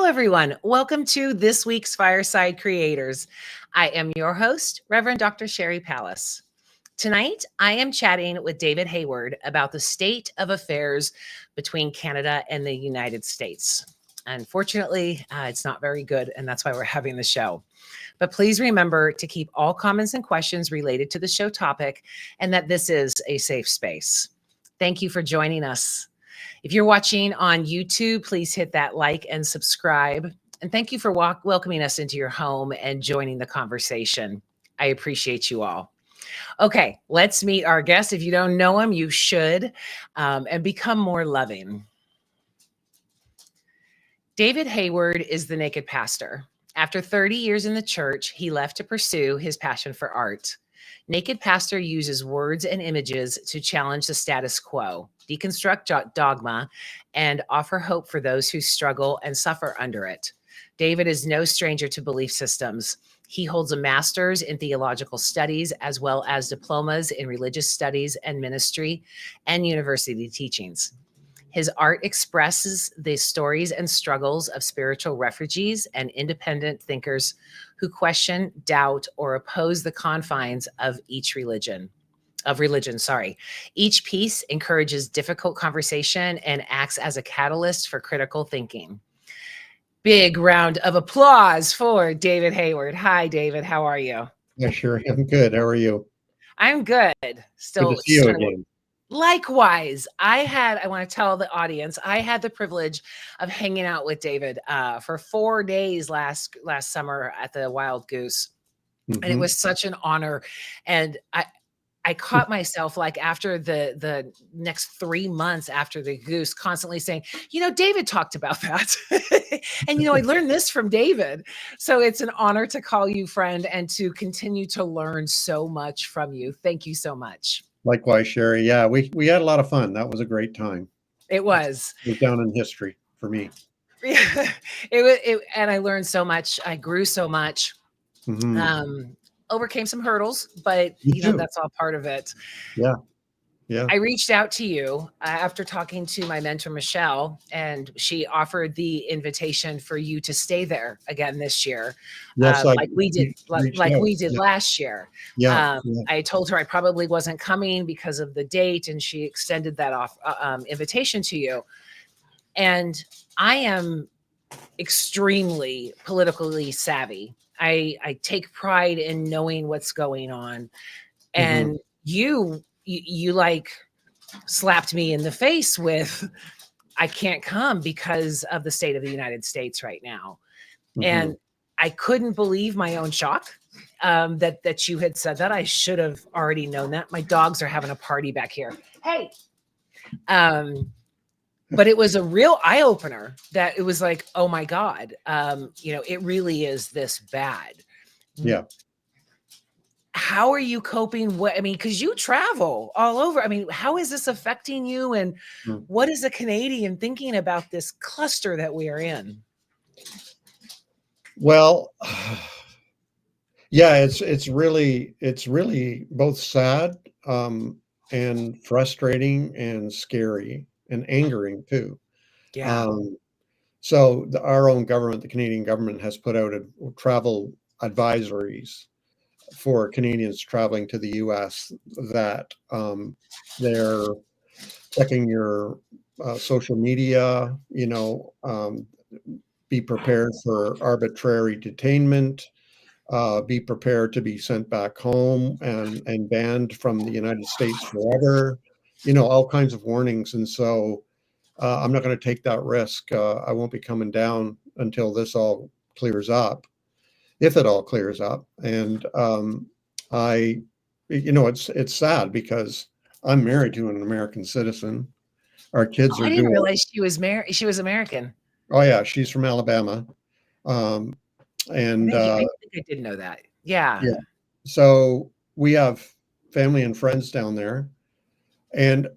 everyone. Welcome to this week's Fireside Creators. I am your host, Reverend Dr. Sherry Pallas. Tonight, I am chatting with David Hayward about the state of affairs between Canada and the United States. Unfortunately, it's not very good, and that's why we're having the show. But please remember to keep all comments and questions related to the show topic, and that this is a safe space. Thank you for joining us. If you're watching on YouTube, please hit that like and subscribe. And thank you for welcoming us into your home and joining the conversation. I appreciate you all. Okay, let's meet our guest. If you don't know him, you should, and become more loving. David Hayward is the naked pastor. After 30 years in the church, he left to pursue his passion for art. Naked Pastor uses words and images to challenge the status quo, deconstruct dogma, and offer hope for those who struggle and suffer under it. David is no stranger to belief systems. He holds a master's in theological studies, as well as diplomas in religious studies and ministry and university teachings. His art expresses the stories and struggles of spiritual refugees and independent thinkers who question, doubt, or oppose the confines of religion. Each piece encourages difficult conversation and acts as a catalyst for critical thinking. Big round of applause for David Hayward. Hi, David. How are you? Yeah, sure. I'm good. How are you? I'm good. Good to see you again. Likewise, I want to tell the audience, I had the privilege of hanging out with David for 4 days last summer at the Wild Goose. And it was such an honor. And I caught myself, like, after the next 3 months after the Goose, constantly saying, David talked about that. And, I learned this from David. So it's an honor to call you friend and to continue to learn so much from you. Thank you so much. Likewise, Sherry. Yeah, we had a lot of fun. That was a great time. It was. It was down in history for me. Yeah, and I learned so much. I grew so much. Overcame some hurdles, but that's all part of it. Yeah. I reached out to you after talking to my mentor, Michelle, and she offered the invitation for you to stay there again this year. Yes, like we did last year. Yeah. I told her I probably wasn't coming because of the date, and she extended that invitation to you. And I am extremely politically savvy. I take pride in knowing what's going on. And you like slapped me in the face with, I can't come because of the state of the United States right now. And I couldn't believe my own shock that you had said that. I should have already known that. My dogs are having a party back here. Hey. But it was a real eye opener that it was like, oh my God, it really is this bad. Yeah. How are you coping? Because you travel all over. How is this affecting you? And what is a Canadian thinking about this cluster that we are in? Well, yeah, it's really both sad and frustrating and scary and angering too. Yeah. So our own government, the Canadian government, has put out travel advisories for Canadians traveling to the U.S. that they're checking your social media, be prepared for arbitrary detainment, be prepared to be sent back home and banned from the United States forever, all kinds of warnings. And so I'm not going to take that risk. I won't be coming down until this all clears up, if it all clears up. And it's sad because I'm married to an American citizen. Our kids are. I didn't realize she was married. She was American. Oh yeah, she's from Alabama. And I think I did know that. Yeah. Yeah. So we have family and friends down there, and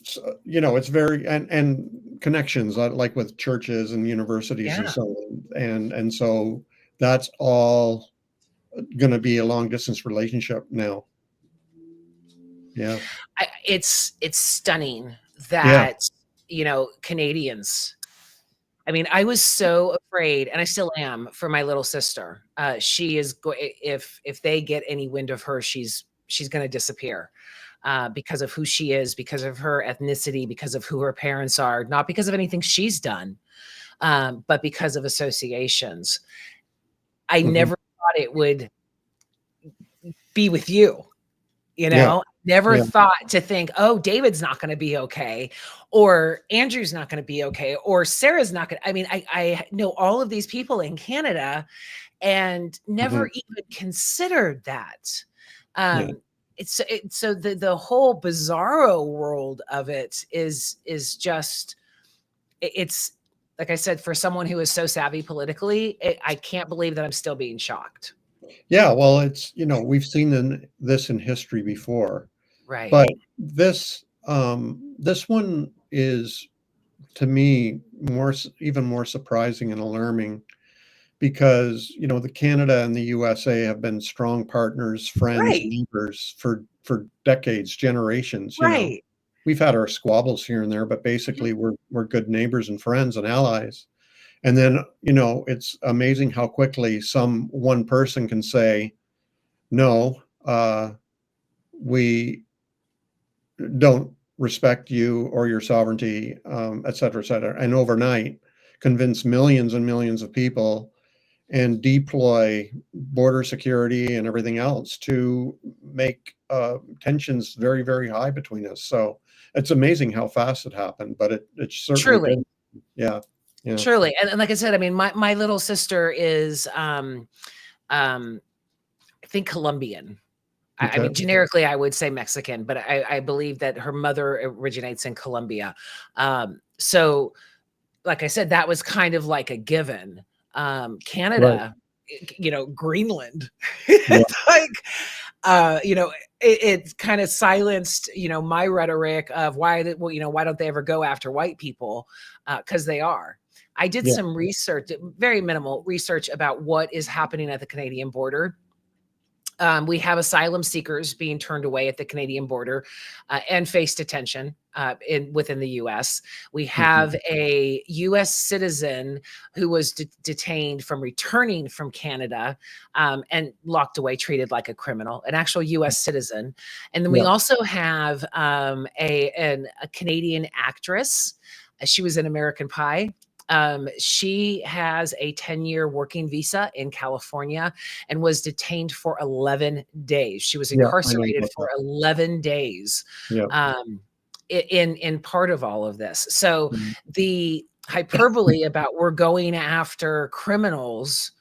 so, it's very and connections like with churches and universities and so on, and so that's all going to be a long distance relationship now. Yeah, it's stunning that Canadians I mean, I was so afraid, and I still am, for my little sister. She is if they get any wind of her, she's going to disappear, because of who she is, because of her ethnicity, because of who her parents are, not because of anything she's done, but because of associations. I Mhm. never thought it would be with you. Yeah, Never yeah, thought to think, oh, David's not going to be okay, or Andrew's not going to be okay, or Sarah's not going to. I mean, I know all of these people in Canada and mhm, never even considered that. yeah, So the whole bizarro world of it is just it's like I said, for someone who is so savvy politically, I can't believe that I'm still being shocked. yeah. Well, it's we've seen this in history before, Right. but this one is to me even more surprising and alarming because the Canada and the USA have been strong partners, friends, Right. neighbors for decades, generations. Right. We've had our squabbles here and there, but Mhm. basically we're good neighbors and friends and allies. And then it's amazing how quickly some one person can say, no, we don't respect you or your sovereignty, et cetera, et cetera, and overnight convince millions and millions of people and deploy border security and everything else to make tensions very, very high between us. So it's amazing how fast it happened, but it certainly Truly. did. Yeah, yeah. Truly, and like I said, I mean, my little sister is, I think Colombian. I Okay. mean, generically, I would say Mexican, but I believe that her mother originates in Colombia. So, like I said, that was kind of like a given. Right. Canada, Greenland, Yeah. it's like, it kind of silenced, my rhetoric of why don't they ever go after white people? Because they are. I did Yeah. some research, very minimal research about what is happening at the Canadian border. We have asylum seekers being turned away at the Canadian border, and face detention within the U.S. We Mhm. have a U.S. citizen who was detained from returning from Canada, and locked away, treated like a criminal, an actual U.S. citizen. And then we Yeah. also have a Canadian actress. She was in American Pie. She has a 10-year working visa in California and was detained for 11 days. She was Yeah. I know incarcerated about for that. 11 days, Yeah. um, in part of all of this. So Mhm. the hyperbole about we're going after criminals,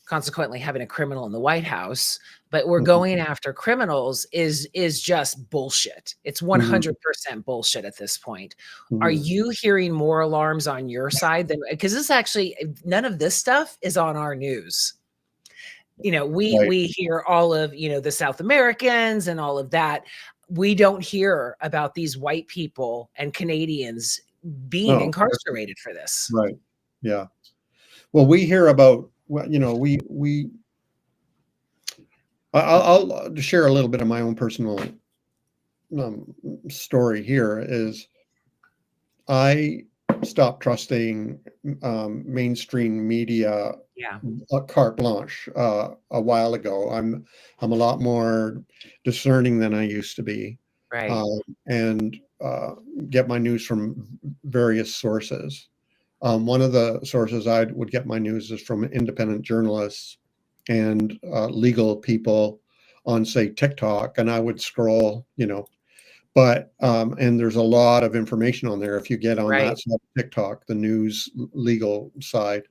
consequently having a criminal in the White House, but we're Mhm. going after criminals is just bullshit. It's Mhm. 100% bullshit at this point. Are Mhm. you hearing more alarms on your side than, because this actually, none of this stuff is on our news. Right. We hear all of, the South Americans and all of that. We don't hear about these white people and Canadians being No. incarcerated for this. Right. Yeah. Well, we hear about well, we I'll share a little bit of my own personal um, story here is I stopped trusting mainstream media Yeah, carte blanche a while ago. I'm a lot more discerning than I used to be, right, um, and get my news from various sources. One of the sources I would get my news is from independent journalists and legal people on, say, TikTok, and I would scroll, but and there's a lot of information on there if you get on right. that side of TikTok, the news legal side.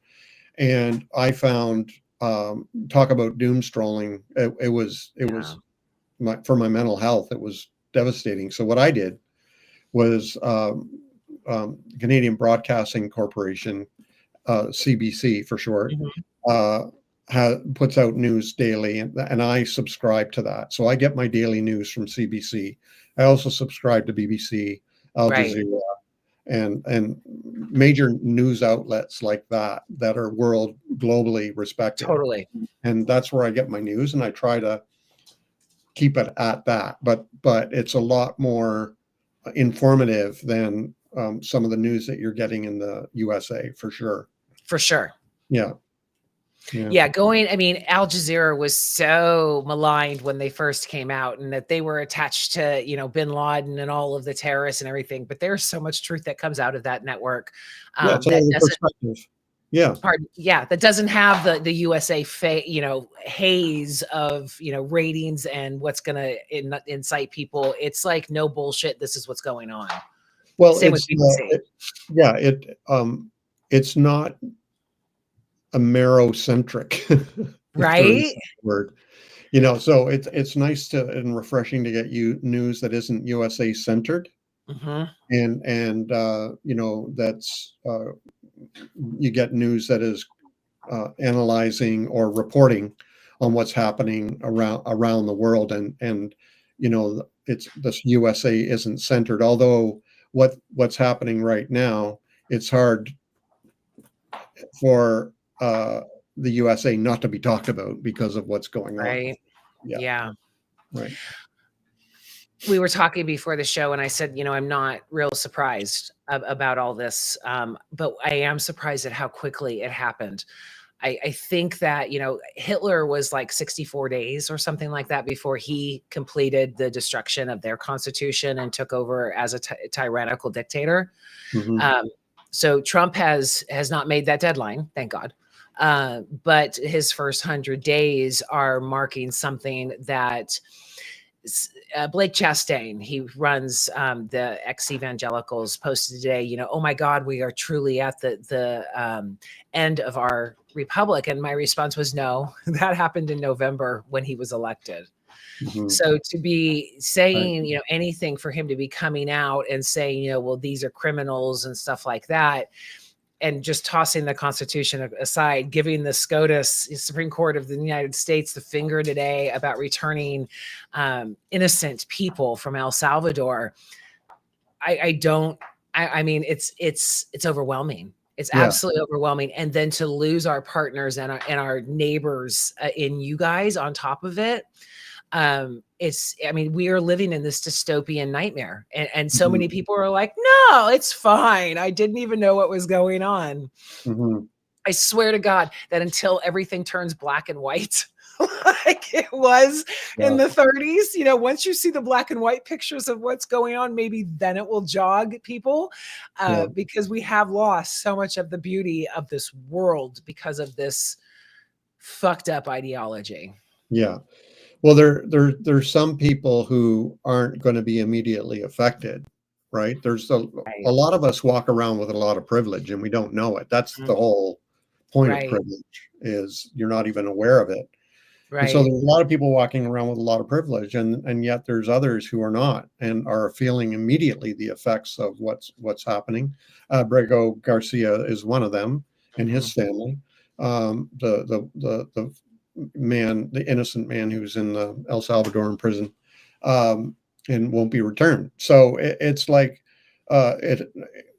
And I found talk about doom scrolling. It was Yeah, for my mental health. It was devastating. So what I did was Canadian Broadcasting Corporation, CBC for short, mhm, uh, puts out news daily, and I subscribe to that. So I get my daily news from CBC. I also subscribe to BBC, Al right. Jazeera, and major news outlets like that are world globally respected. Totally. And that's where I get my news, and I try to keep it at that. But it's a lot more informative than some of the news that you're getting in the USA for sure. For sure. Yeah. Yeah. Yeah, I mean, Al Jazeera was so maligned when they first came out, and that they were attached to, bin Laden and all of the terrorists and everything. But there's so much truth that comes out of that network, Yeah, it's that all the doesn't, perspective. Yeah. that doesn't have the USA haze of, ratings and what's going to incite people. It's like, no bullshit. This is what's going on. Well, Same with BBC. it's not Amerocentric, if there is Right? a word. So it's nice and refreshing to get you news that isn't USA centered, Hmm. and that's you get news that is analyzing or reporting on what's happening around the world, and it's this USA isn't centered. Although what's happening right now, it's hard for the USA not to be talked about because of what's going on. Right. Yeah. Yeah. Right. We were talking before the show, and I said, I'm not real surprised about all this, but I am surprised at how quickly it happened. I think that, Hitler was like 64 days or something like that before he completed the destruction of their constitution and took over as a tyrannical dictator. Mhm. So Trump has not made that deadline, thank God. But his first 100 days are marking something that Blake Chastain, he runs the ex-evangelicals, posted today, oh my God, we are truly at the end of our republic. And my response was, no, that happened in November when he was elected. Mhm. So to be Right. saying, anything for him to be coming out and saying, well, these are criminals and stuff like that, and just tossing the Constitution aside, giving the SCOTUS, Supreme Court of the United States, the finger today about returning innocent people from El Salvador. I mean, it's overwhelming. It's Yeah. absolutely overwhelming. And then to lose our partners and our neighbors in you guys on top of it. I mean, we are living in this dystopian nightmare. And so many Mhm. people are like, no, it's fine. I didn't even know what was going on. Mhm. I swear to God that until everything turns black and white, like it was in Yeah. the 30s, once you see the black and white pictures of what's going on, maybe then it will jog people, Yeah. because we have lost so much of the beauty of this world because of this fucked up ideology. Yeah. Well, there's some people who aren't gonna be immediately affected, right? There's Right. a lot of us walk around with a lot of privilege, and we don't know it. That's Mm. the whole point of Right. privilege, is you're not even aware of it. And so Right. there's a lot of people walking around with a lot of privilege, and yet there's others who are not and are feeling immediately the effects of what's happening. Brego Garcia is one of them, and Mhm. his family. The man, the innocent man who's in the El Salvadoran prison, um, and won't be returned. So it's like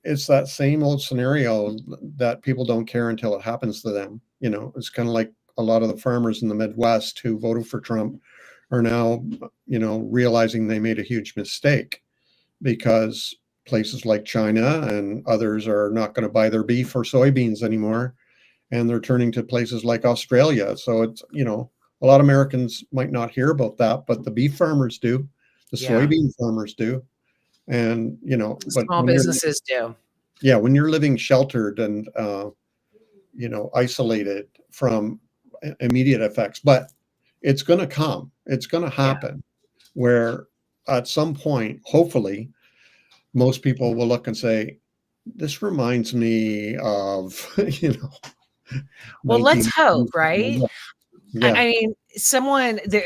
it's that same old scenario that people don't care until it happens to them. It's kind of like a lot of the farmers in the Midwest who voted for Trump are now, realizing they made a huge mistake, because places like China and others are not going to buy their beef or soybeans anymore, and they're turning to places like Australia. So it's, a lot of Americans might not hear about that, but the beef farmers do, the Yeah. soybean farmers do. And, but Small businesses do. when you're living sheltered and, isolated from immediate effects, but it's going to come, it's going to Yeah. happen, where at some point, hopefully, most people will look and say, this reminds me of, Well, let's 19. hope, right? Yeah. I mean,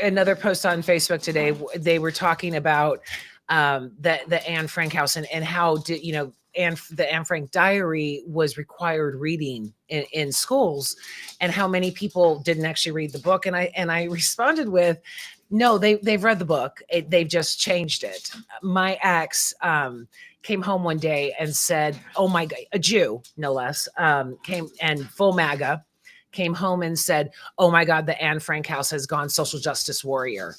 another post on Facebook today, they were talking about the Anne Frank house, and how the Anne Frank diary was required reading in schools, and how many people didn't actually read the book. And I responded with, no, they've read the book. They've just changed it. My ex came home one day and said, oh my God, a Jew, no less, came, and full MAGA, came home and said, oh my God, the Anne Frank house has gone social justice warrior.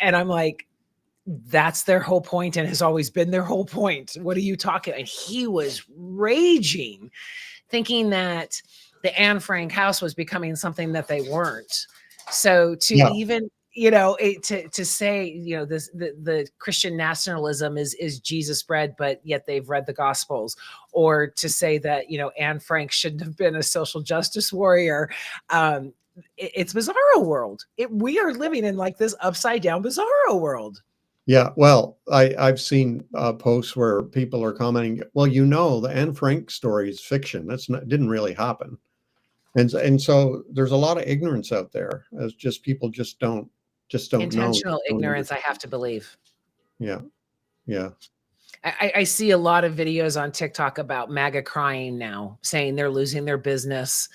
And I'm like, That's their whole point and has always been their whole point. What are you talking? And he was raging, thinking that the Anne Frank house was becoming something that they weren't. So to Yeah. even, to say, this, the Christian nationalism is Jesus bread, but yet they've read the Gospels, or to say that, Anne Frank shouldn't have been a social justice warrior. It's bizarro world. We are living in like this upside down bizarro world. Yeah, well, I've seen posts where people are commenting, well, the Anne Frank story is fiction. Didn't really happen. And so there's a lot of ignorance out there, as just people just don't know. Intentional Don't ignorance, I understand. have to believe. Yeah, yeah, I see a lot of videos on TikTok about MAGA crying now, saying they're losing their business.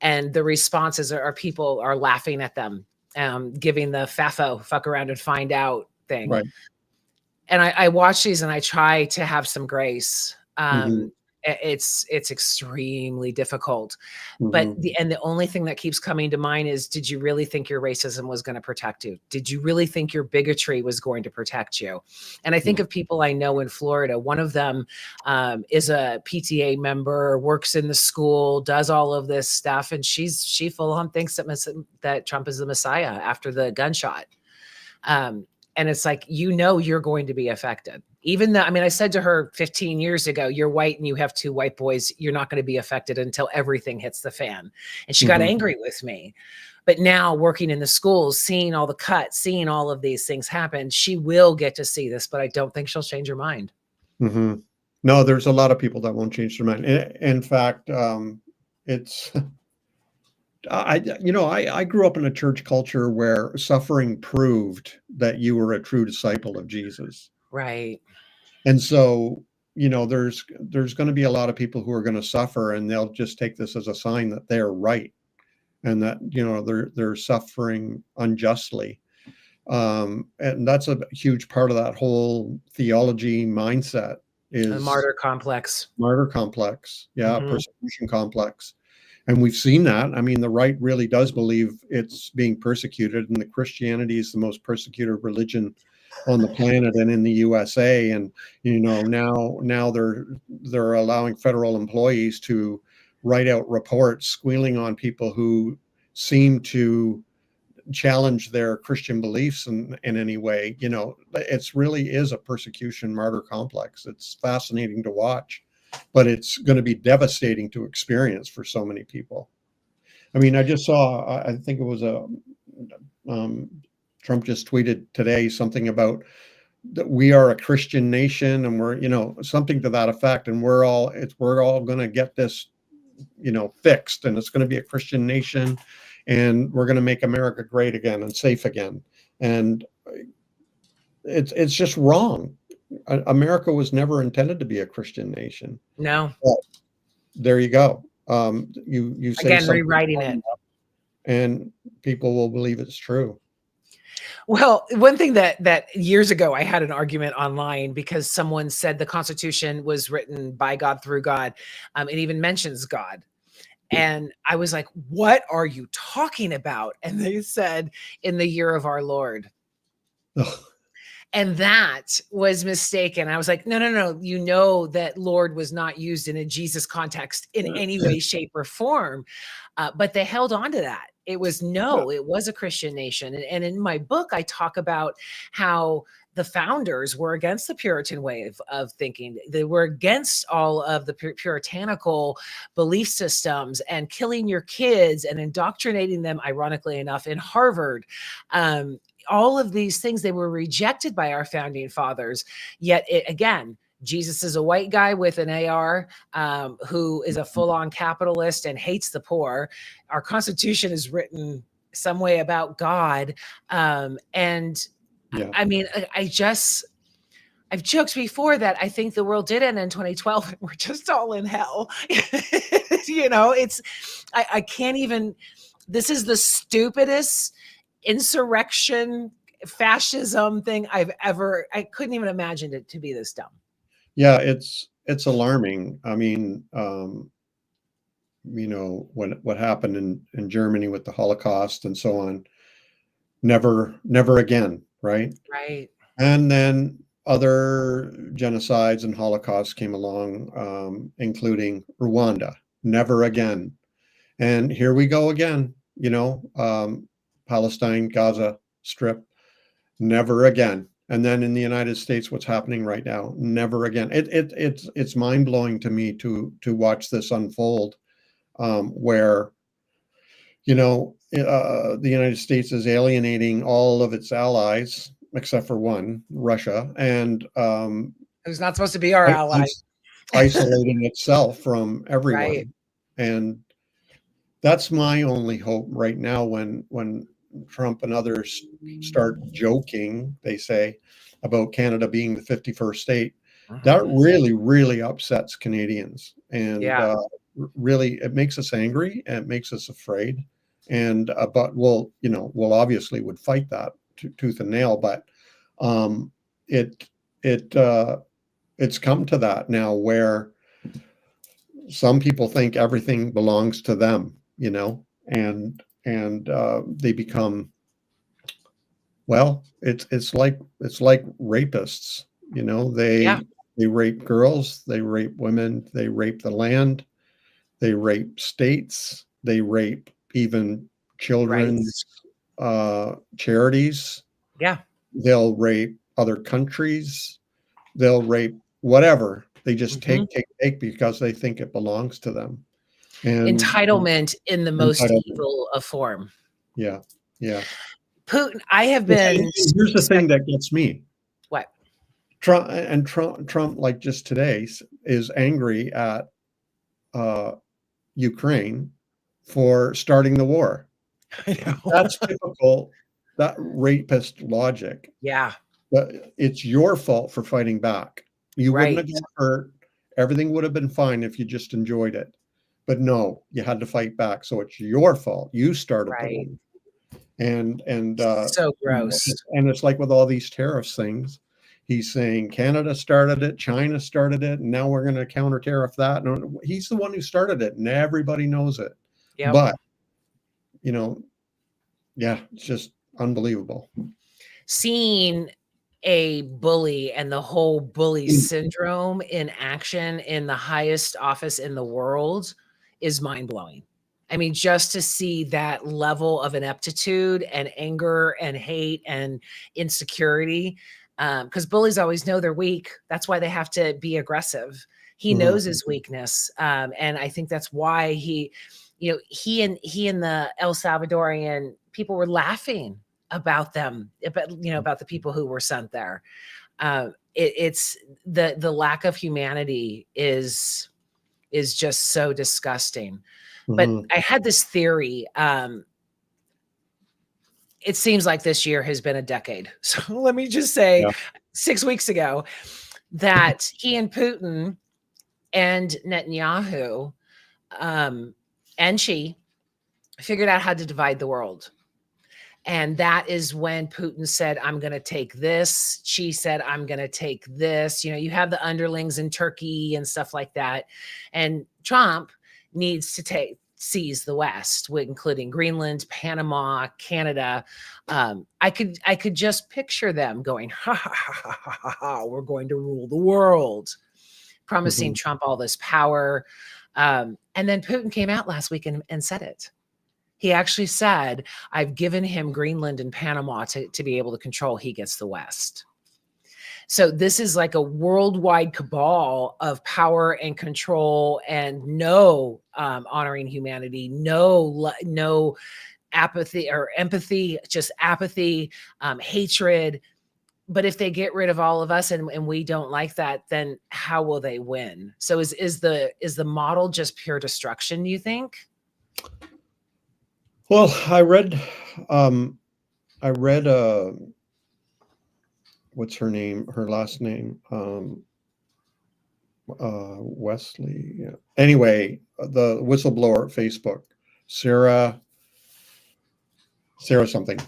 And the responses are people are laughing at them, giving the FAFO, fuck around and find out thing. right. And I watch these and I try to have some grace. Hmm. It's extremely difficult. But Hmm. the only thing that keeps coming to mind is, did you really think your racism was going to protect you? Did you really think your bigotry was going to protect you? And I think of people I know in Florida. One of them is a PTA member, works in the school, does all of this stuff, and she full on thinks that Trump is the Messiah after the gunshot. And it's like, you're going to be affected. Even though, I said to her 15 years ago, you're white and you have two white boys, you're not going to be affected until everything hits the fan. And she got Hmm. angry with me. But now working in the schools, seeing all the cuts, seeing all of these things happen, she will get to see this, but I don't think she'll change her mind. Hmm. No, there's a lot of people that won't change their mind. In fact, it's I grew up in a church culture where suffering proved that you were a true disciple of Jesus. Right. And so, there's going to be a lot of people who are going to suffer, and they'll just take this as a sign that they're right, and that they're suffering unjustly. And that's a huge part of that whole theology mindset The is martyr complex. martyr complex, yeah, Mm-hmm. persecution complex. And we've seen that. I mean, the right really does believe it's being persecuted, and that Christianity is the most persecuted religion on the planet and in the USA. And now they're allowing federal employees to write out reports squealing on people who seem to challenge their Christian beliefs in any way. It's really is a persecution martyr complex. It's fascinating to watch, but it's going to be devastating to experience for so many people. I mean, I just saw, I think it was Trump just tweeted today something about that we are a Christian nation, and we're, something to that effect. And we're all going to get this, fixed, and it's going to be a Christian nation, and we're going to make America great again and safe again. And it's just wrong. America was never intended to be a Christian nation. No. But there you go. You say Again, something rewriting it. and people will believe it's true. Well, one thing that years ago I had an argument online because someone said the Constitution was written by God through God. It even mentions God. And I was like, what are you talking about? And they said, in the year of our Lord. Ugh. And that was mistaken. I was like, no, that Lord was not used in a Jesus context in any way, shape, or form. But they held on to that. It was it was a Christian nation. And in my book, I talk about how the founders were against the Puritan way of thinking. They were against all of the puritanical belief systems and killing your kids and indoctrinating them, ironically enough, in Harvard. All of these things, they were rejected by our founding fathers. Yet, again, Jesus is a white guy with an AR who is a full-on capitalist and hates the poor. Our Constitution is written some way about God. And Yeah. I mean, I've joked before that I think the world did end in 2012 and we're just all in hell. I can't even, this is the stupidest insurrection, fascism thing I couldn't even imagine it to be this dumb. Yeah, it's alarming. I mean, what happened in Germany with the Holocaust and so on, never again, right? Right. And then other genocides and holocausts came along, including Rwanda. Never again. And here we go again, Palestine, Gaza Strip, never again. And then in the United States, what's happening right now, never again. It's mind blowing to me to watch this unfold, where the United States is alienating all of its allies except for one, Russia, and Who's not supposed to be our ally. Isolating itself from everyone. Right. And that's my only hope right now when Trump and others start joking, they say, about Canada being the 51st state. That really, really upsets Canadians. And really, it makes us angry and it makes us afraid. And but we'll obviously would fight that tooth and nail. But it's come to that now where some people think everything belongs to them, and they become, well, it's like rapists, they rape girls, they rape women, they rape the land, they rape states, they rape even children's charities. Yeah. They'll rape other countries. They'll rape whatever. They just take because they think it belongs to them. And entitlement in the most evil of form. Yeah. Yeah. Putin, I have been. Here's the thing that gets me. What? Trump, like just today, is angry at Ukraine for starting the war. That's typical, that rapist logic. Yeah. But it's your fault for fighting back. You wouldn't have been hurt. Everything would have been fine if you just enjoyed it. But no, you had to fight back. So it's your fault. You started the war. And so gross. And it's like with all these tariffs things, he's saying Canada started it, China started it, and now we're going to counter tariff that. No, he's the one who started it, and everybody knows it. Yep. But it's just unbelievable. Seeing a bully and the whole bully syndrome in action in the highest office in the world is mind-blowing. I mean, just to see that level of ineptitude and anger and hate and insecurity, because bullies always know they're weak. That's why they have to be aggressive. He knows his weakness. And I think that's why he and the El Salvadorian people were laughing about them, about the people who were sent there. It's the lack of humanity is just so disgusting. But I had this theory. It seems like this year has been a decade. So let me just say 6 weeks ago that he and Putin and Netanyahu and she figured out how to divide the world. And that is when Putin said, I'm going to take this. She said, I'm going to take this. You have the underlings in Turkey and stuff like that. And Trump needs to seize the West, including Greenland, Panama, Canada. I could just picture them going, ha, ha, ha, ha, ha, ha, we're going to rule the world, promising Trump all this power. And then Putin came out last week and said it. He actually said, I've given him Greenland and Panama to be able to control. He gets the West. So this is like a worldwide cabal of power and control and no honoring humanity, no apathy or empathy, just apathy, hatred. But if they get rid of all of us and we don't like that, then how will they win? So is the model just pure destruction, do you think? Well, I read what's her name? Her last name, Wesley. Yeah. Anyway, the whistleblower at Facebook, Sarah something.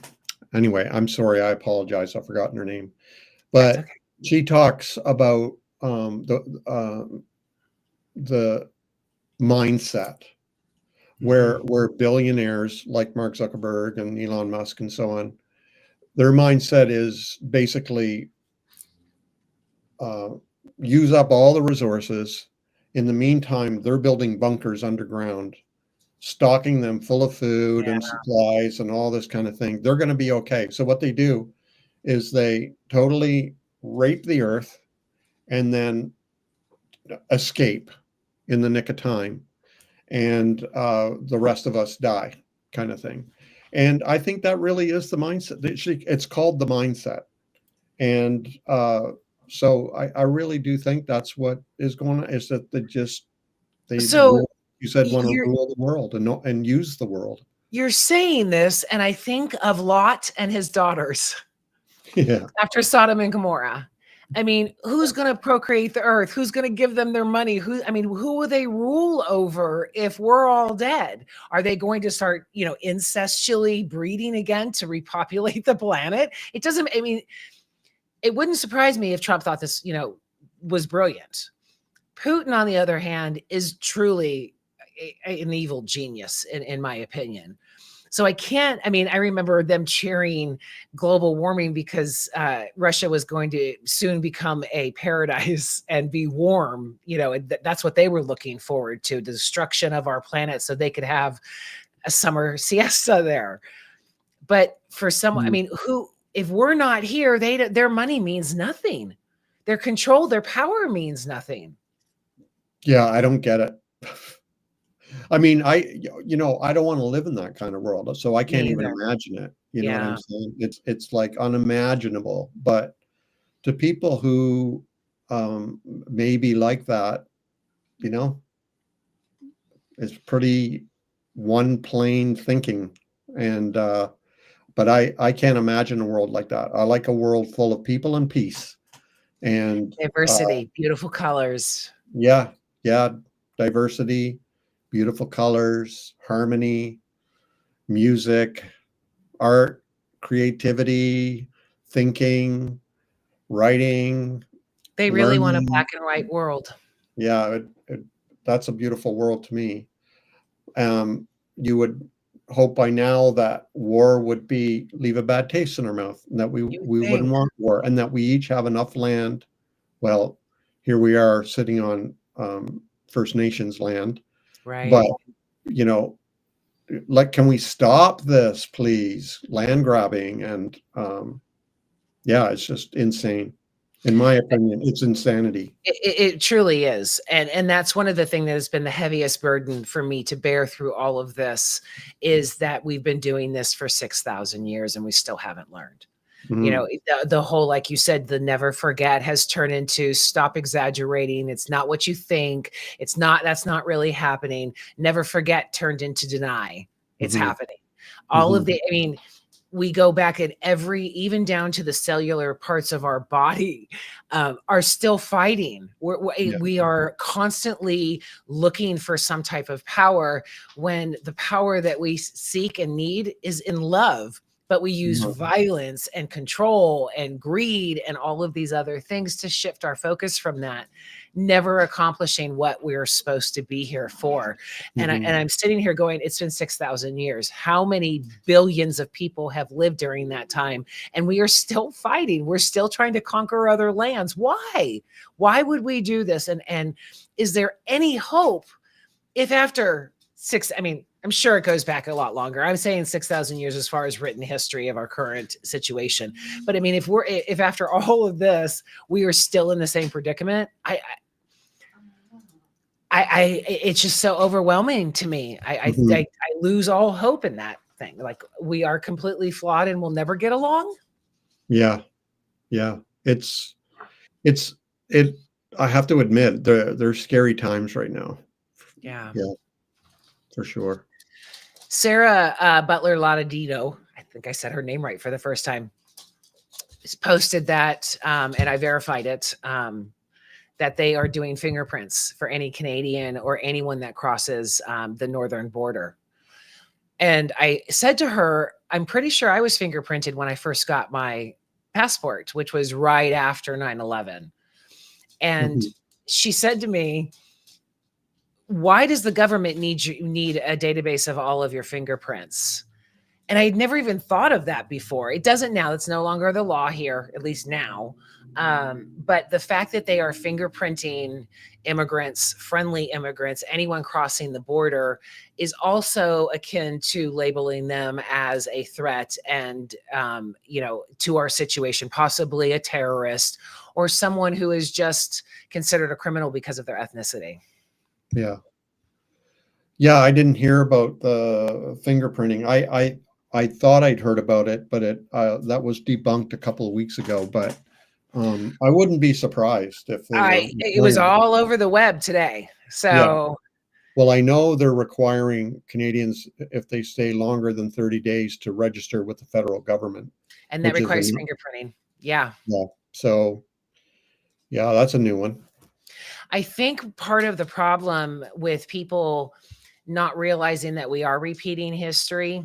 Anyway, I'm sorry. I apologize. I've forgotten her name, but she talks about the mindset where billionaires like Mark Zuckerberg and Elon Musk and so on, their mindset is basically uh, use up all the resources. In the meantime, they're building bunkers underground, stocking them full of food Yeah. and supplies and all this kind of thing. They're going to be okay. So what they do is they totally rape the earth and then escape in the nick of time, and the rest of us die, kind of thing. And I think that really is the mindset. It's called the mindset, and so I really do think that's what is going on. Is that they So really, you said, want to you're rule the world and use the world. you're saying this, and I think of Lot and his daughters Yeah, after Sodom and Gomorrah. I mean, who's going to procreate the earth? Who's going to give them their money? Who will they rule over if we're all dead? Are they going to start, incestually breeding again to repopulate the planet? It doesn't, I mean, it wouldn't surprise me if Trump thought this, was brilliant. Putin, on the other hand, is truly an evil genius, in my opinion. So I remember them cheering global warming because Russia was going to soon become a paradise and be warm. That's what they were looking forward to, the destruction of our planet so they could have a summer siesta there. But for someone, mm, if we're not here, their money means nothing. Their control, their power means nothing. yeah, I don't get it. I mean, I don't want to live in that kind of world, so I can't Me even either. imagine it. You know what I'm Yeah. saying? It's like unimaginable. But to people who may be like that, you know, it's pretty one plane thinking. And but I can't imagine a world like that. I like a world full of people and peace. And Diversity, beautiful colors. yeah, yeah, diversity, beautiful colors, harmony, music, art, creativity, thinking, writing, They really want a learning. black and white world. Yeah, that's a beautiful world to me. You would hope by now that war would leave a bad taste in our mouth, and that You would we wouldn't think, want war, and that we each have enough land. Well, here we are sitting on First Nations land, but right? you know, like, can we stop this, please? Land grabbing and yeah, it's just insane. In my opinion, it's insanity. It truly is, and that's one of the things that has been the heaviest burden for me to bear through all of this, is that we've been doing this for 6,000 years and we still haven't learned. Mhm. The whole, like you said, the never forget has turned into stop exaggerating. It's not what you think. That's not really happening. Never forget turned into deny. It's Mhm. happening. All of Mhm. we go back at even down to the cellular parts of our body, are still fighting. Yeah. We are constantly looking for some type of power, when the power that we seek and need is in love, but we use Mhm. violence and control and greed and all of these other things to shift our focus from that, never accomplishing what we're supposed to be here for. Mhm. I'm sitting here going, it's been 6,000 years. How many billions of people have lived during that time? And we are still fighting. We're still trying to conquer other lands. Why? Why would we do this? And is there any hope if after I'm sure it goes back a lot longer. I'm saying 6,000 years as far as written history of our current situation. But if after all of this, we are still in the same predicament, it's just so overwhelming to me. Mhm. I lose all hope in that thing. Like, we are completely flawed and we'll never get along. Yeah. Yeah. It's it I have to admit, there's scary times right now. Yeah. Yeah, for sure. Sarah Butler Latadito, I think I said her name right for the first time, posted that, and I verified it, that they are doing fingerprints for any Canadian or anyone that crosses the northern border. And I said to her, I'm pretty sure I was fingerprinted when I first got my passport, which was right after 9/11. And Mhm. she said to me, why does the government need a database of all of your fingerprints? And I had never even thought of that before. It doesn't now. It's no longer the law here, at least now. But the fact that they are fingerprinting immigrants, friendly immigrants, anyone crossing the border, is also akin to labeling them as a threat and, to our situation, possibly a terrorist or someone who is just considered a criminal because of their ethnicity. Yeah. Yeah, I didn't hear about the fingerprinting. I thought I'd heard about it, but that was debunked a couple of weeks ago. But I wouldn't be surprised if they were It was reporting. all over the web today. Yeah. So, Well, I know they're requiring Canadians, if they stay longer than 30 days, to register with the federal government, and that which is requires fingerprinting. Yeah. yeah. So yeah, that's a new one. I think part of the problem with people not realizing that we are repeating history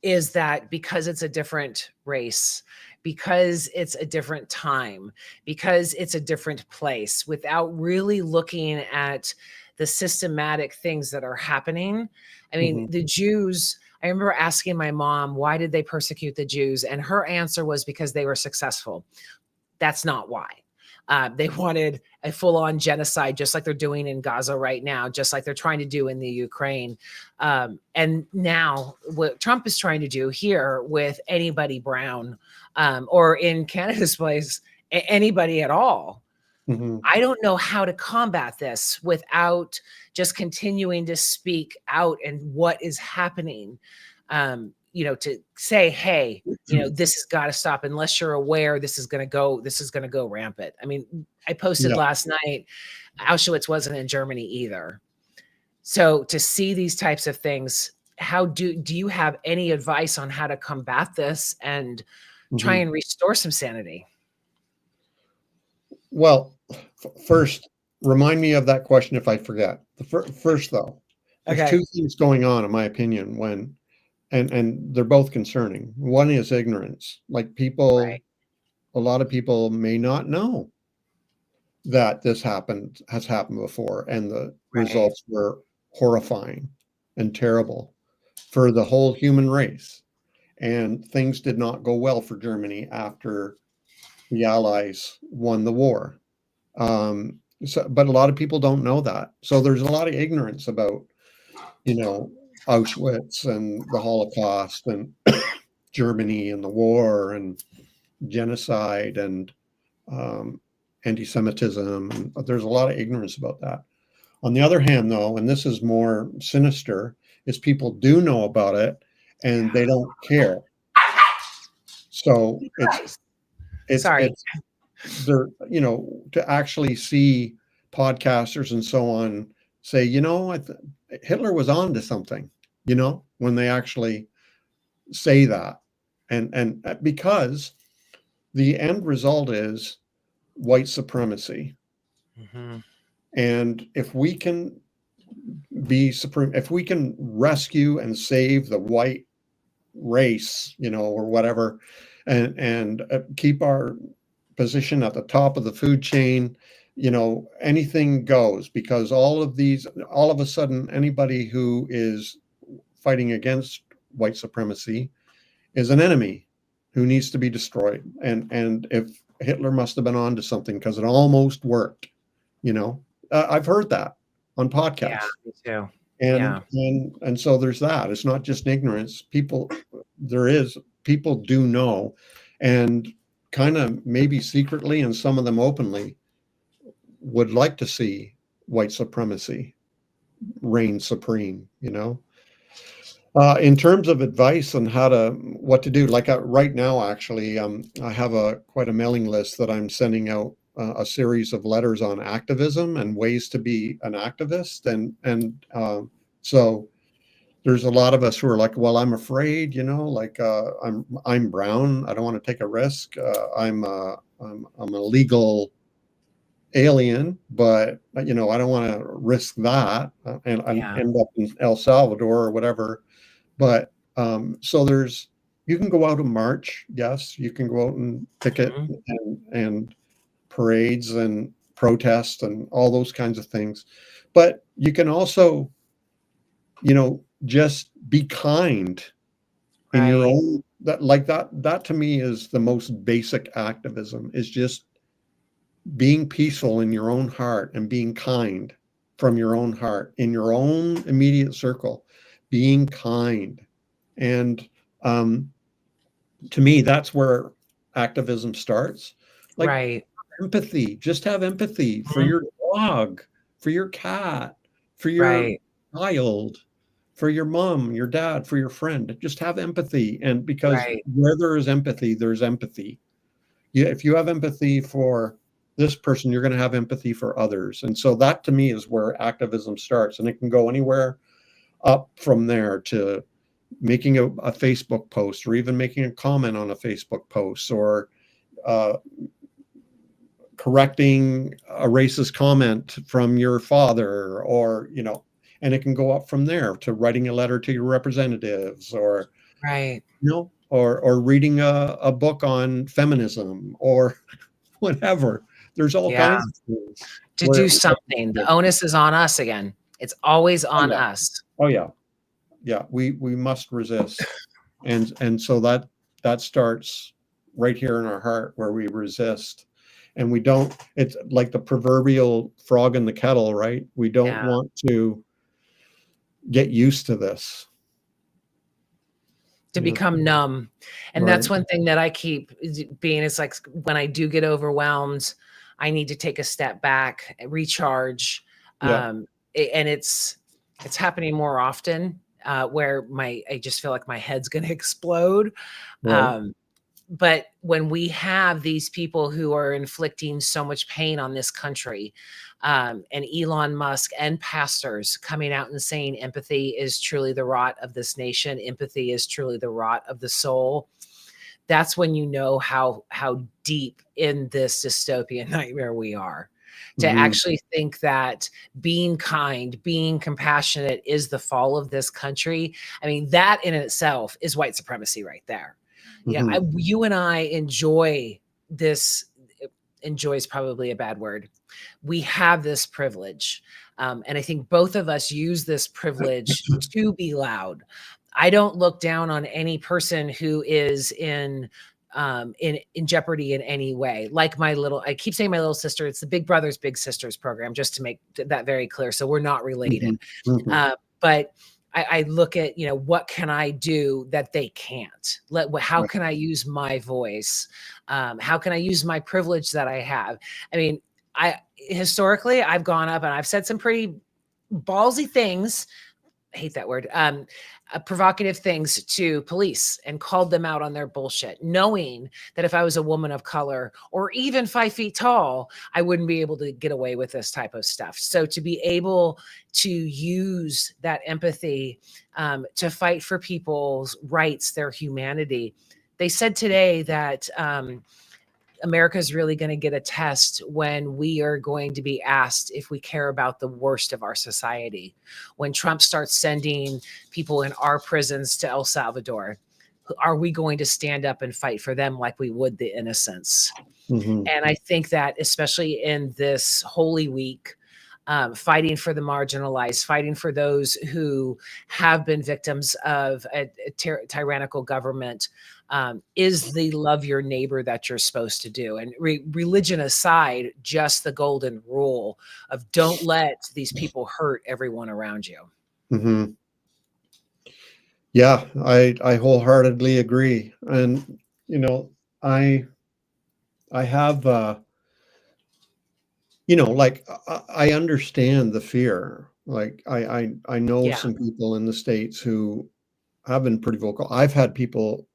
is that because it's a different race, because it's a different time, because it's a different place, without really looking at the systematic things that are happening. I mean, Mhm. the Jews, I remember asking my mom, why did they persecute the Jews? And her answer was because they were successful. That's not why. They wanted a full-on genocide, just like they're doing in Gaza right now, just like they're trying to do in the Ukraine. And now what Trump is trying to do here with anybody brown, or in Canada's place, anybody at all. Mhm. I don't know how to combat this without just continuing to speak out and what is happening. To say, hey, this has got to stop. Unless you're aware, this is going to go rampant. I mean, I posted Yeah. last night, Auschwitz wasn't in Germany either. So to see these types of things, how do you have any advice on how to combat this and try Mhm. and restore some sanity? Well, first, remind me of that question if I forget. First, though, there's Okay. two things going on, in my opinion, and they're both concerning. One is ignorance. Like Right. a lot of people may not know that has happened before, and the Right. results were horrifying and terrible for the whole human race. And things did not go well for Germany after the Allies won the war. But a lot of people don't know that. So there's a lot of ignorance about, you know, Auschwitz and the Holocaust and Germany and the war and genocide and um, anti-Semitism. And there's a lot of ignorance about that. On the other hand, though, and this is more sinister, is people do know about it and Yeah. they don't care. So Nice. it's Sorry. it's there, to actually see podcasters and so on say, Hitler was on to something, when they actually say that. And because the end result is white supremacy. Mhm. And if we can be supreme, if we can rescue and save the white race, or whatever, and keep our position at the top of the food chain, anything goes, because all of a sudden, anybody who is fighting against white supremacy is an enemy who needs to be destroyed. And if Hitler must have been on to something because it almost worked, you know, I've heard that on Yeah, podcasts. me too. And Yeah. and so there's that. It's not just ignorance. People do know, and kind of maybe secretly and some of them openly would like to see white supremacy reign supreme, in terms of advice on what to do, like right now, actually, I have quite a mailing list that I'm sending out a series of letters on activism and ways to be an activist, and so there's a lot of us who are like, well, I'm afraid, like I'm brown, I don't want to take a risk, I'm a legal alien, but I don't want to risk that and Yeah. end up in El Salvador or whatever. But so you can go out and march. Yes, you can go out and picket Mhm. and parades and protest and all those kinds of things. But you can also, just be kind in your Right. own, that to me is the most basic activism, is just being peaceful in your own heart and being kind from your own heart in your own immediate circle, being kind. And to me, that's where activism starts. Like Right. empathy, just have empathy for Mhm. your dog, for your cat, for your Right. child, for your mom, your dad, for your friend. Just have empathy. And because Right. where there is empathy, there's empathy. If you have empathy for this person, you're going to have empathy for others. And so that to me is where activism starts. And it can go anywhere up from there to making a Facebook post, or even making a comment on a Facebook post, or uh, correcting a racist comment from your father, or, and it can go up from there to writing a letter to your representatives, or, Right. or reading a book on feminism, or whatever. There's all Yeah. kinds of things To where, do something. The onus is on us again. It's always oh on yeah, us. oh yeah, yeah, we must resist. And so that starts right here in our heart, where we resist. And we don't, it's like the proverbial frog in the kettle, right? We don't Yeah. want to get used to this. To Yeah, become numb. And right. that's one thing that I keep being, it's like when I do get overwhelmed, I need to take a step back, recharge. Yeah, And it's happening more often, where I just feel like my head's going to explode. right. Um, but when we have these people who are inflicting so much pain on this country, and Elon Musk and pastors coming out and saying empathy is truly the rot of this nation, empathy is truly the rot of the soul, that's when you know how deep in this dystopian nightmare we are. To Hmm. actually think that being kind, being compassionate is the fall of this country. I mean, that in itself is white supremacy right there. Hmm. You and I enjoy this. Enjoy is probably a bad word. We have this privilege. And I think both of us use this privilege to be loud. I don't look down on any person who is in jeopardy in any way. Like I keep saying my little sister, it's the Big Brothers Big Sisters program, just to make that very clear. So we're not Hmm. related. Hmm. But I look at, what can I do that they can't? How Right. can I use my voice? How can I use my privilege that I have? I mean, historically I've gone up and I've said some pretty ballsy things. I hate that word. Provocative things to police and called them out on their bullshit, knowing that if I was a woman of color or even 5 feet tall, I wouldn't be able to get away with this type of stuff. So to be able to use that empathy, to fight for people's rights, their humanity. They said today that America is really going to get a test when we are going to be asked if we care about the worst of our society. When Trump starts sending people in our prisons to El Salvador, are we going to stand up and fight for them like we would the innocents? Hmm. And I think that especially in this Holy Week, fighting for the marginalized, fighting for those who have been victims of a tyrannical government, is the love your neighbor that you're supposed to do. And religion aside, just the golden rule of don't let these people hurt everyone around you. Hmm. Yeah, I wholeheartedly agree. And you know, I I have like I understand the fear. Like I know Yeah. some people in the States who have been pretty vocal. I've had people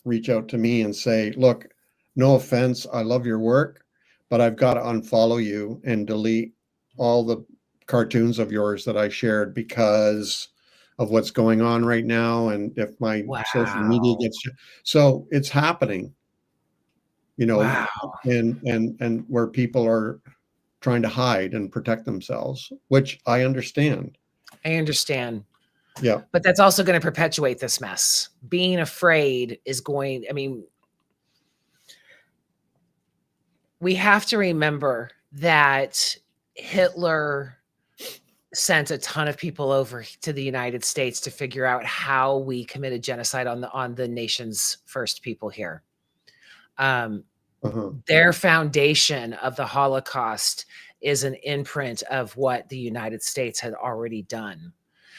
reach out to me and say, "Look, no offense, I love your work, but I've got to unfollow you and delete all the cartoons of yours that I shared because of what's going on right now, and if my social media Wow. gets." So it's happening, you know, Wow. and where people are trying to hide and protect themselves, which I understand. I understand. Yeah. But that's also going to perpetuate this mess. Being afraid is going, I mean, we have to remember that Hitler sent a ton of people over to the United States to figure out how we committed genocide on the nation's first people here. Um, Uh-huh. their foundation of the Holocaust is an imprint of what the United States had already done.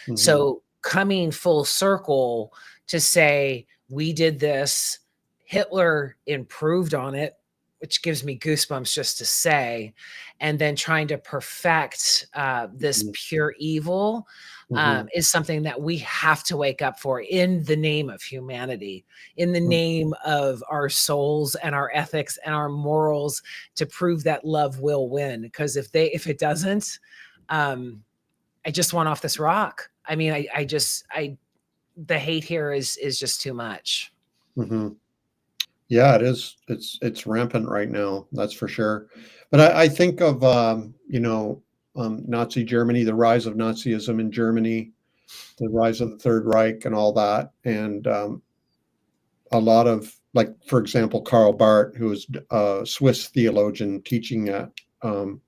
Mhm. So coming full circle to say we did this, Hitler improved on it, which gives me goosebumps just to say, and then trying to perfect this Mhm. pure evil Mhm. is something that we have to wake up for in the name of humanity, in the Mhm. name of our souls and our ethics and our morals, to prove that love will win. Because if it doesn't, I just want off this rock. I mean, the hate here is just too much. Mhm. Yeah, it is. It's rampant right now. That's for sure. But I think of Nazi Germany, the rise of Nazism in Germany, the rise of the Third Reich, and all that, and a lot of, like, for example, Karl Barth, who is a Swiss theologian teaching at um,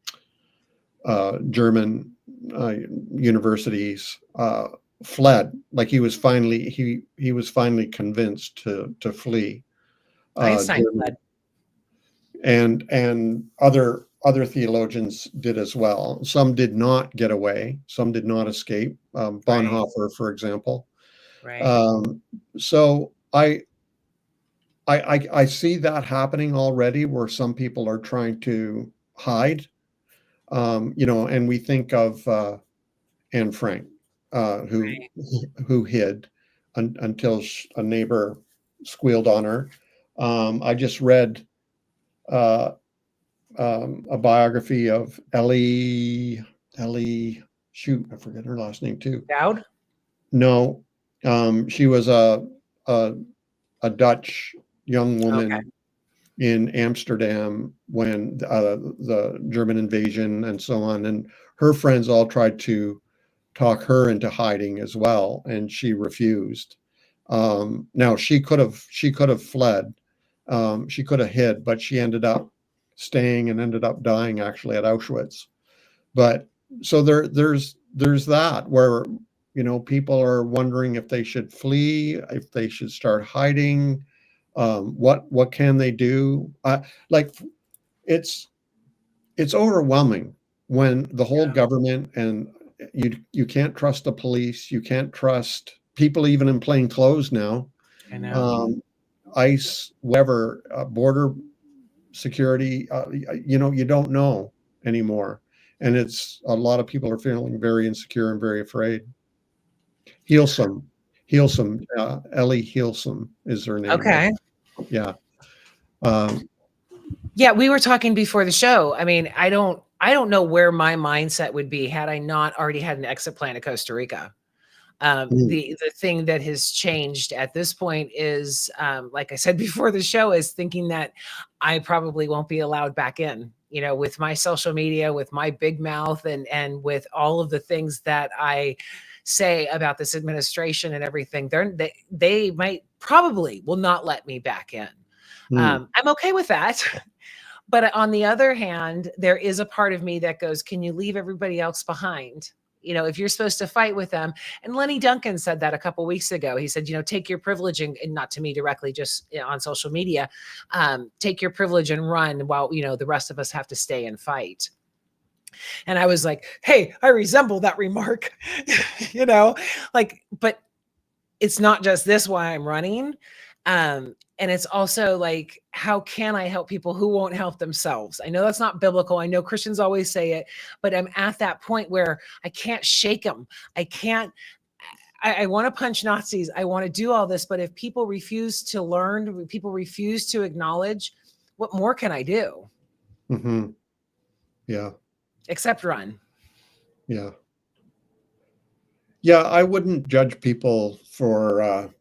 German uh, universities, fled. Like, he was finally convinced to flee Einstein Germany, fled. and other theologians did as well. Some did not get away. Some did not escape. Right, Bonhoeffer, for example. right. Um, so I see that happening already, where some people are trying to hide. And we think of Anne Frank, who hid until a neighbor squealed on her. I just read uh, a biography of Ellie. Shoot, I forget her last name too. Dowd? No, she was a a Dutch young Okay. woman in Amsterdam when the German invasion and so on, and her friends all tried to talk her into hiding as well, and she refused. Now she could have fled, she could have hid, but she ended up staying and ended up dying actually at Auschwitz. But so there's that where people are wondering if they should flee, if they should start hiding. What can they do? Like, it's it's overwhelming when the whole Yeah, government, and you can't trust the police, you can't trust people even in plain clothes now. I know. Um, ICE, whatever, border security, you don't know anymore, and it's a lot of people are feeling very insecure and very afraid. Healsome, Healsome, Ellie Healsome is her name. Okay. Yeah. Um, Yeah, we were talking before the show. I mean, I don't know where my mindset would be had I not already had an exit plan to Costa Rica. mm, The thing that has changed at this point is, like I said before the show, is thinking that I probably won't be allowed back in. With my social media, with my big mouth, and with all of the things that I say about this administration and everything, they might probably will not let me back in. mm, I'm okay with that. But on the other hand, there is a part of me that goes, can you leave everybody else behind? If you're supposed to fight with them. And Lenny Duncan said that a couple weeks ago. He said, take your privilege, and not to me directly, just on social media, take your privilege and run while, the rest of us have to stay and fight. And I was like, hey, I resemble that remark, you know, but it's not just this why I'm running. And it's also like, how can I help people who won't help themselves? I know that's not biblical. I know Christians always say it, but I'm at that point where I can't shake them. I can't, I want to punch Nazis. I want to do all this. But if people refuse to learn, people refuse to acknowledge, what more can I do mhm. Yeah, except run? yeah. Yeah, I wouldn't judge people for,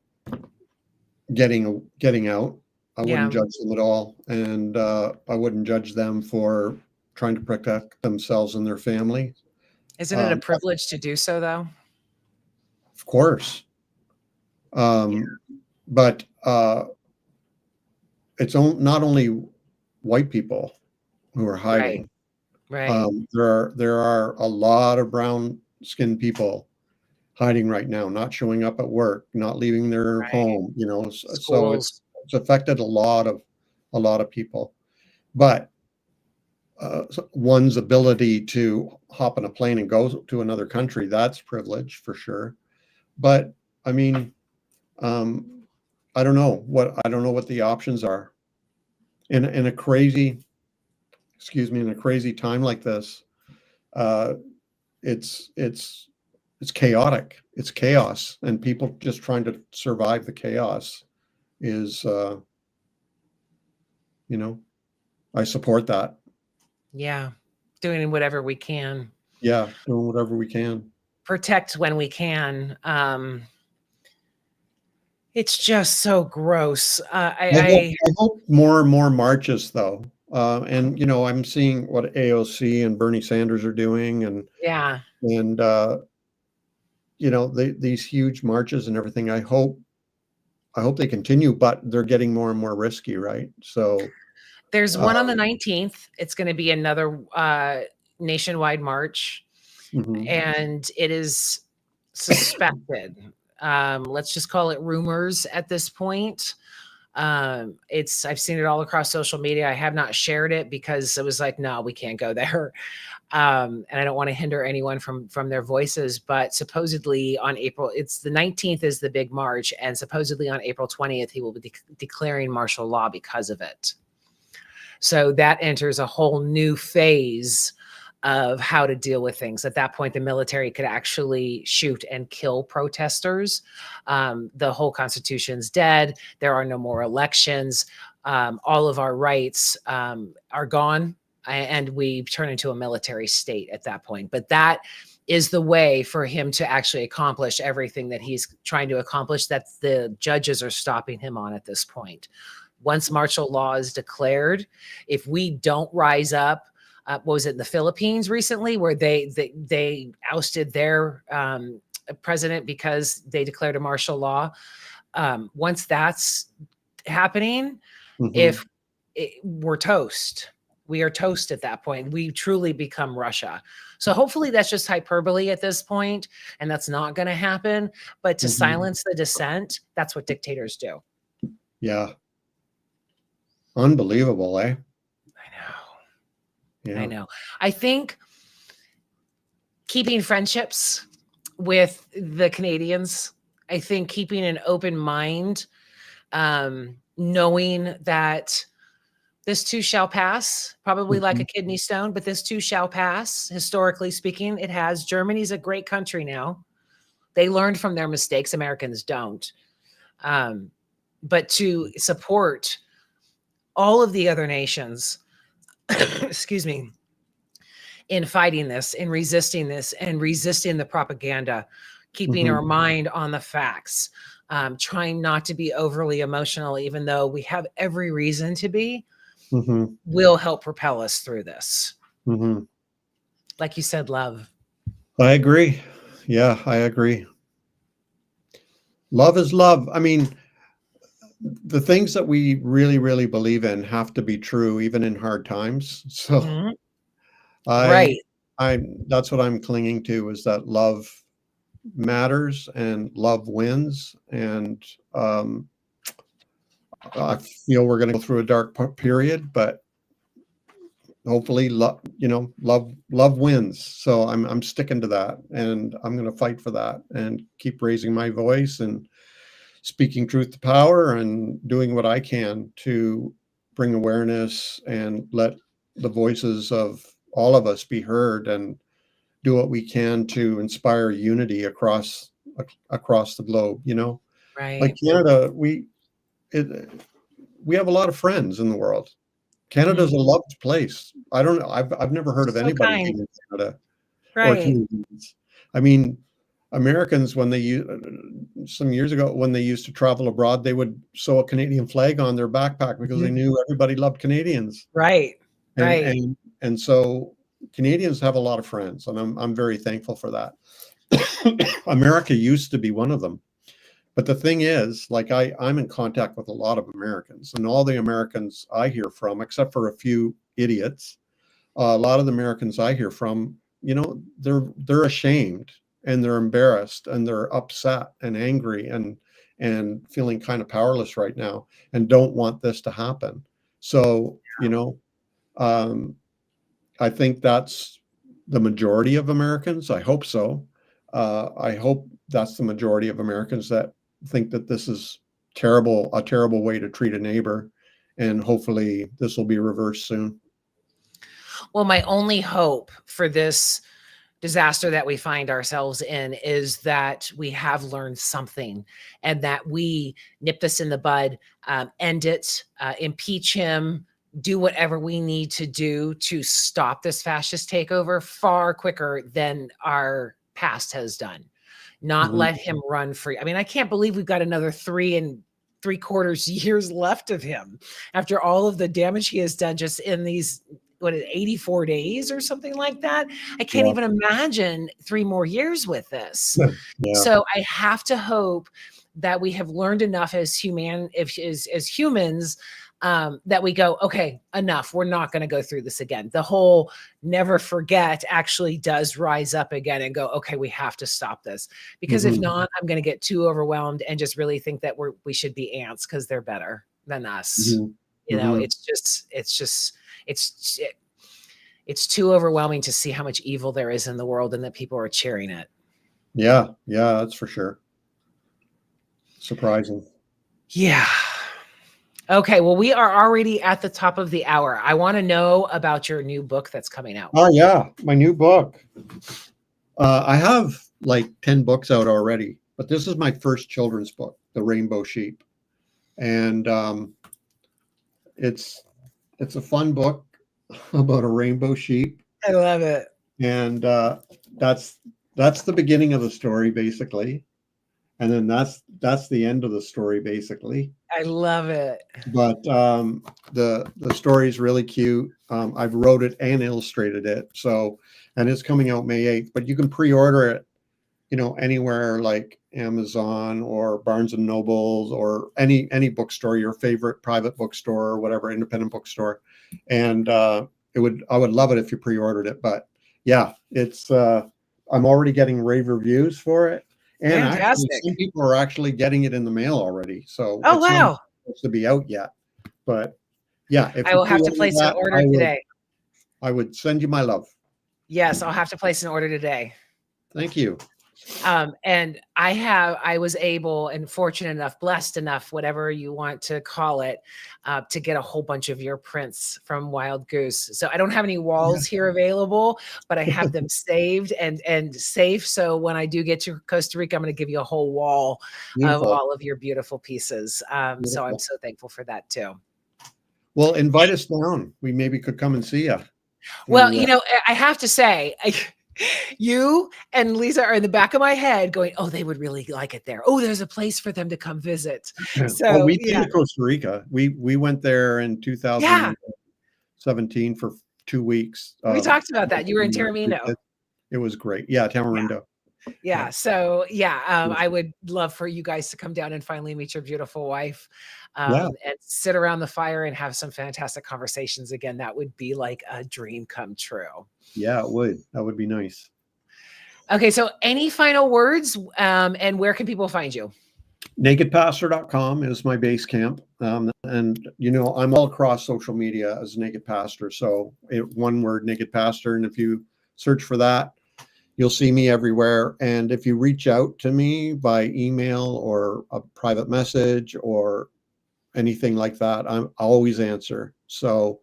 getting out. I wouldn't Yeah. judge them at all, and, I wouldn't judge them for trying to protect themselves and their family. Isn't it a I privilege to do so, though? Of course, Yeah. um, but, not only white people who are Right. hiding. Right. There are a lot of brown skinned people hiding right now, not showing up at work, not leaving their Right. home, you know, so Schools. it's affected a lot of people. But one's ability to hop on a plane and go to another country, that's privilege for sure. But I mean, um, I don't know what the options are in a crazy, excuse me, in a crazy time like this. Uh, it's it's it's chaotic. It's chaos, and people just trying to survive the chaos is, you know, I support that. Yeah. Doing whatever we can. Yeah, doing whatever we can. Protect when we can. It's just so gross. I hope more and more marches though. And you know, I'm seeing what AOC and Bernie Sanders are doing, Yeah, and you know, these huge marches and everything. I hope they continue, but they're getting more and more risky, right? So, there's uh, one on the 19th. It's going to be another nationwide march, mhm, and it is suspected. Let's just call it rumors at this point. It's I've seen it all across social media. I have not shared it because it was like, no, we can't go there. And I don't want to hinder anyone from their voices, but supposedly on April, it's the 19th is the big march, and supposedly on April 20th, he will be declaring martial law because of it. So that enters a whole new phase of how to deal with things. At that point, the military could actually shoot and kill protesters. The whole Constitution's dead. There are no more elections. All of our rights are gone, and we turn into a military state at that point. But that is the way for him to actually accomplish everything that he's trying to accomplish, that the judges are stopping him on at this point. Once martial law is declared, if we don't rise up, what was it in the Philippines recently, where they ousted their president because they declared a martial law? Once that's happening, mhm, if we're toast, we are toast at that point. We truly become Russia. So hopefully that's just hyperbole at this point, and that's not going to happen. But to mhm. silence the dissent, that's what dictators do. Yeah, unbelievable, eh? I know. I Yeah. know. I think keeping friendships with the Canadians, I think keeping an open mind, knowing that this too shall pass, probably like a Mhm, kidney stone, but this too shall pass. Historically speaking, it has. Germany's a great country now. They learned from their mistakes. Americans don't. Um, but to support all of the other nations, excuse me, in fighting this, in resisting this, and resisting the propaganda, keeping mhm, our mind on the facts, trying not to be overly emotional, even though we have every reason to be, mhm, will help propel us through this. mhm. Like you said, love. I agree. Yeah, I agree. Love is love. I mean, the things that we really, really believe in have to be true even in hard times. So Mhm. I Right. I that's what I'm clinging to, is that love matters and love wins. And I feel we're going to go through a dark period, but hopefully, love wins. So I'm sticking to that, and I'm going to fight for that, and keep raising my voice and speaking truth to power, and doing what I can to bring awareness and let the voices of all of us be heard, and do what we can to inspire unity across the globe. You know, like Right. Canada, it, we have a lot of friends in the world. Canada's Mhm. a loved place. I don't know. I've never heard of So anybody kind. hating Canada or Right. Canadians. I mean, Americans, when some years ago, when they used to travel abroad, they would sew a Canadian flag on their backpack because they Mhm. knew everybody loved Canadians. Right. And Right. and and so Canadians have a lot of friends, and I'm very thankful for that. America used to be one of them. But the thing is, like I'm in contact with a lot of Americans, and all the Americans I hear from, except for a few idiots, a lot of the Americans I hear from they're ashamed and they're embarrassed and they're upset and angry and feeling kind of powerless right now and don't want this to happen. So, um, I think that's the majority of Americans. I hope so. I hope that's the majority of Americans that think that this is a terrible way to treat a neighbor, and hopefully this will be reversed soon. Well, my only hope for this disaster that we find ourselves in is that we have learned something and that we nip this in the bud, end it, impeach him, do whatever we need to do to stop this fascist takeover far quicker than our past has done. Not let him run free. I mean, I can't believe we've got another 3.75 years left of him after all of the damage he has done just in these 84 days or something like that. I can't even imagine 3 more years with this. Yeah. So I have to hope that we have learned enough as humans, that we go, okay, enough. We're not going to go through this again. The whole never forget actually does rise up again and go, okay, we have to stop this, because if not, I'm going to get too overwhelmed and just really think that we should be ants because they're better than us. It's too overwhelming to see how much evil there is in the world and that people are cheering it. Yeah, that's for sure. Surprising. Yeah. Okay, well, we are already at the top of the hour. I want to know about your new book that's coming out. Oh yeah, my new book. I have like 10 books out already, but this is my first children's book, The Rainbow Sheep. And it's a fun book about a rainbow sheep. I love it. And that's the beginning of the story, basically. And then that's the end of the story, basically. I love it. But the story is really cute. I've wrote it and illustrated it. So, and it's coming out May 8th, but you can pre-order it, anywhere like Amazon or Barnes and Nobles or any bookstore, your favorite private bookstore or whatever, independent bookstore. And I would love it if you pre-ordered it. But yeah, it's I'm already getting rave reviews for it. And actually, some people are actually getting it in the mail already. So oh wow, not supposed to be out yet. But yeah, if I will have to place an order today. I would send you my love. Yes, I'll have to place an order today. Thank you. And I was able and fortunate enough, blessed enough, whatever you want to call it, to get a whole bunch of your prints from Wild Goose. So I don't have any walls here available, but I have them saved and safe. So when I do get to Costa Rica, I'm going to give you a whole wall of all of your beautiful pieces. So I'm so thankful for that too. Well, invite us down. We maybe could come and see you. Well, I have to say, you and Lisa are in the back of my head going, oh, they would really like it there. Oh, there's a place for them to come visit. So we've been to Costa Rica. We went there in 2017 for 2 weeks. We talked about that. You were in Tamarindo. It was great. Yeah, Tamarindo. Yeah. So I would love for you guys to come down and finally meet your beautiful wife, and sit around the fire and have some fantastic conversations again. That would be like a dream come true. Yeah, it would. That would be nice. Okay. So any final words, and where can people find you? NakedPastor.com is my base camp. And I'm all across social media as Naked Pastor. So one word, Naked Pastor. And if you search for that, you'll see me everywhere. And if you reach out to me by email or a private message or anything like that, I'll always answer. So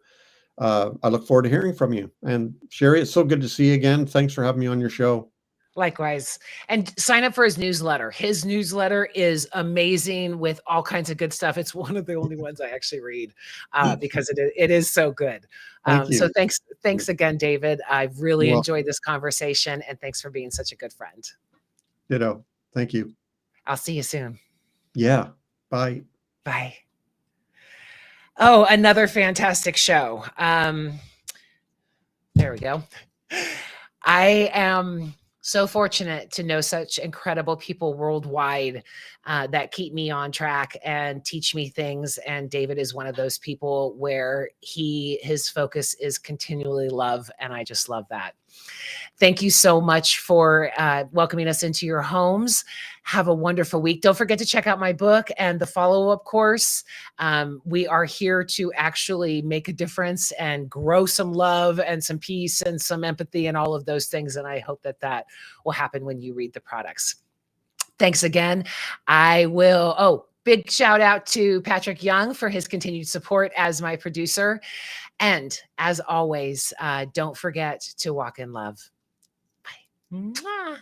I look forward to hearing from you. And Sherry, it's so good to see you again. Thanks for having me on your show. Likewise. And sign up for his newsletter. His newsletter is amazing with all kinds of good stuff. It's one of the only ones I actually read because it is so good. So thanks again, David. I've really enjoyed this conversation, and thanks for being such a good friend. Ditto. Thank you. I'll see you soon. Yeah. Bye. Bye. Oh, another fantastic show. There we go. I am So fortunate to know such incredible people worldwide that keep me on track and teach me things. And David is one of those people where his focus is continually love, and I just love that. Thank you so much for welcoming us into your homes. Have a wonderful week. Don't forget to check out my book and the follow-up course. We are here to actually make a difference and grow some love and some peace and some empathy and all of those things. And I hope that that will happen when you read the products. Thanks again. Big shout out to Patrick Young for his continued support as my producer. And as always, don't forget to walk in love. Bye. Mwah.